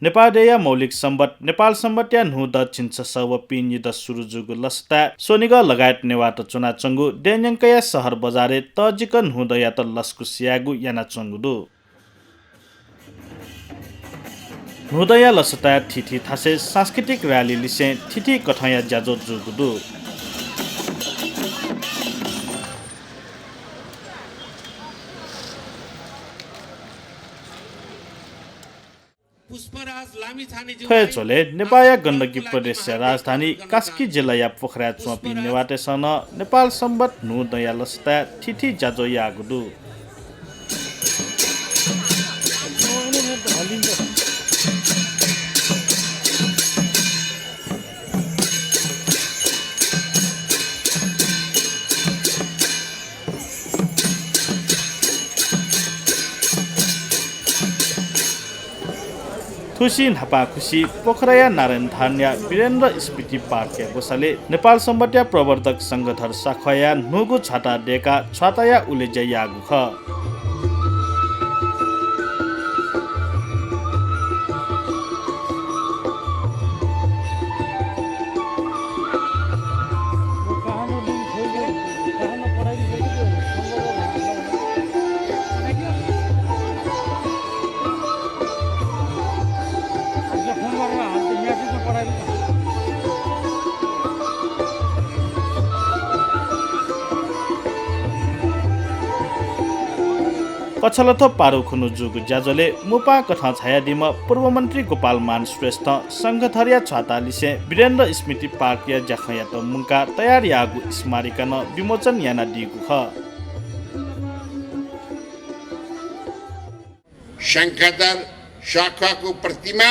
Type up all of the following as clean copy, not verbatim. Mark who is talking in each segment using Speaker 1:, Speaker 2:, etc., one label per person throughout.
Speaker 1: नेपालदेया मौलिक सम्बत नेपाल सम्बत्या नु दक्षिण सव पिनि द सुरुजुगु लस्ता सोनिग लगायत नेवात चुना चंगु डेन्यंकया शहर बजारे तजिकन हुँदया त लस्कु स्यागु याना चंगुदु नुदया लसता थिथि थासे सांस्कृतिक र्याली लिसे थिथि कठया ज्याजो जुगुदु फयचोले नेपाल गण्डकी प्रदेश राजधानी कास्की जिल्ला या पोखरा चोपी नेवाटेसन नेपाल सम्बत नु दया लस्ता थिथि ज्याजो यागुदु खुसी हापा खुसी पोखराया नारायण धान्या वीरेन्द्र स्मृति पार्क गोसाले नेपाल सम्बत्या प्रवर्तक संगठन शाखया नुगु छाता डेका छाताया उलेज्या यागु ख कछलथ पारो खुनु जुगु ज्याजोले मुपा कथा छायादिम पूर्व मन्त्री गोपाल मान श्रेष्ठ संघथरिया छातालिसे वीरेन्द्र स्मृति पार्क या ज्याखया त मुंका तयार यागु स्मारिका न विमोचन याना दिगु ख
Speaker 2: शंखदर शाखाको प्रतिमा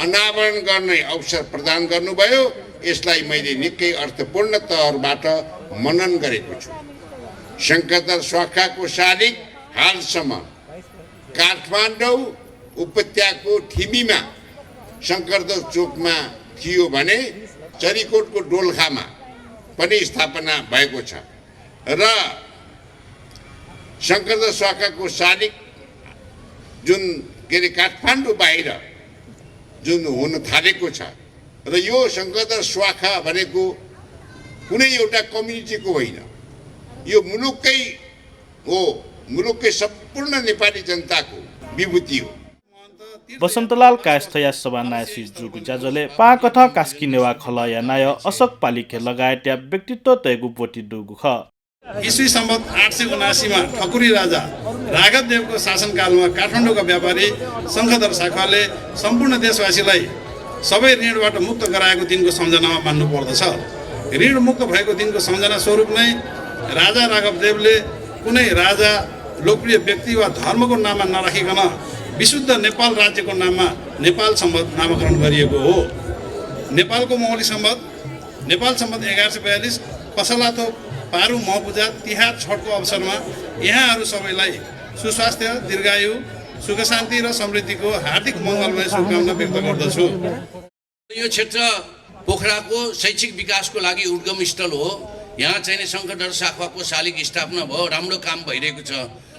Speaker 2: अनावरण गर्ने अवसर प्रदान गर्नुभयो। यसलाई मैले निकै अर्थपूर्ण तहबाट मनन गरेको छु। शंखदर शाखाको शालिग हालसम्म काठमाडौँ उपत्यकाको ठिमीमा शंकरदेव चोकमा थियो भने चरीकोटको डोल्खामा पनि स्थापना भएको छ र शंकरदेव शाखाको शालिग जुन के काठमाडौँ बाहिर जुन हुन थालेको छ र यो शंकरदेव शाखा भनेको कुनै एउटा कम्युनिटीको होइन, यो मुलुककै हो, मुलुककै सम्पूर्ण नेपाली जनताको विभूति हो।
Speaker 1: वसन्तलाल कायस्थया सभा नायसी जुगु ज्याजोले पाकथ कास्की नेवा खलया नाय अशोक पालिके लगायत व्यक्तित्व तयगु पोटी दुगु ख
Speaker 3: ईस्वी सम्वत 879 मा ठकुरी राजा राघव देवको शासनकालमा काठमाडौँका व्यापारी शंखदर शाखाले सम्पूर्ण देशवासीलाई सबै ऋणबाट मुक्त गराएको दिनको सम्झनामा मान्नु पर्दछ। ऋण मुक्त भएको दिनको सम्झना स्वरूप नै राजा राघव देवले कुनै राजा लोकप्रिय व्यक्ति वा धर्मको नाममा नराखिकन विशुद्ध नेपाल राज्यको नाममा नेपाल सम्वत नामकरण गरिएको हो। नेपालको मौलिक सम्वत नेपाल सम्वत 1142 पसलाथो पारु महपूजा तिहार छठको अवसरमा यहाँहरू सबैलाई सुस्वास्थ्य दीर्घायु सुख शान्ति र समृद्धिको हार्दिक मङ्गलमय शुभकामना व्यक्त गर्दछु।
Speaker 4: यो क्षेत्र पोखराको शैक्षिक विकासको लागि उद्गम स्थल हो। यहाँ चाहिँ शंखदर शाखाको शालिग स्थापना भयो, राम्रो काम भइरहेको छ।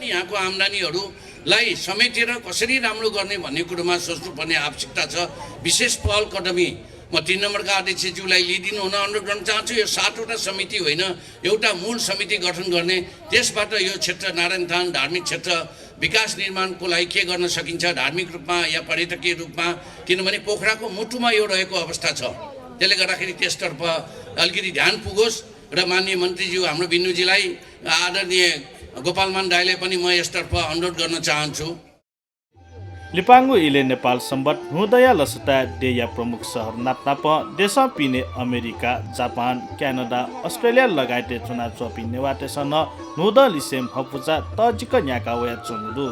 Speaker 4: यहाँको आम्दानीहरूलाई समेटेर कसरी राम्रो गर्ने भन्ने कुरोमा सोच्नुपर्ने आवश्यकता छ। विशेष पहल कदमी म 3 नम्बरका अध्यक्षज्यूलाई लिइदिनु हुन अनुरोध गर्न चाहन्छु। यो 7वटा समिति होइन, एउटा मूल समिति गठन गर्ने, त्यसबाट यो क्षेत्र नारायणथान धार्मिक क्षेत्र विकास निर्माणको लागि के गर्न सकिन्छ धार्मिक रूपमा या पर्यटकीय रूपमा, किनभने पोखराको मुटुमा यो रहेको अवस्था छ। त्यसले गर्दाखेरि त्यसतर्फ अलिकति ध्यान पुगोस् र माननीय मन्त्रीज्यू हाम्रो बिन्नुजीलाई आदरणीय गोपालमान दाइले पनि म यसतर्फ अनुरोध गर्न चाहन्छु।
Speaker 1: लिपाङ्गु इले नेपाल सम्बत हुँदया लसता डेया प्रमुख सहर नाप्नाप देश पिने अमेरिका जापान क्यानाडा अस्ट्रेलिया लगायत चुना चोपी नेवाटेसन नुद लिसेम हपुचा तजिक न्याका वया चुमुदु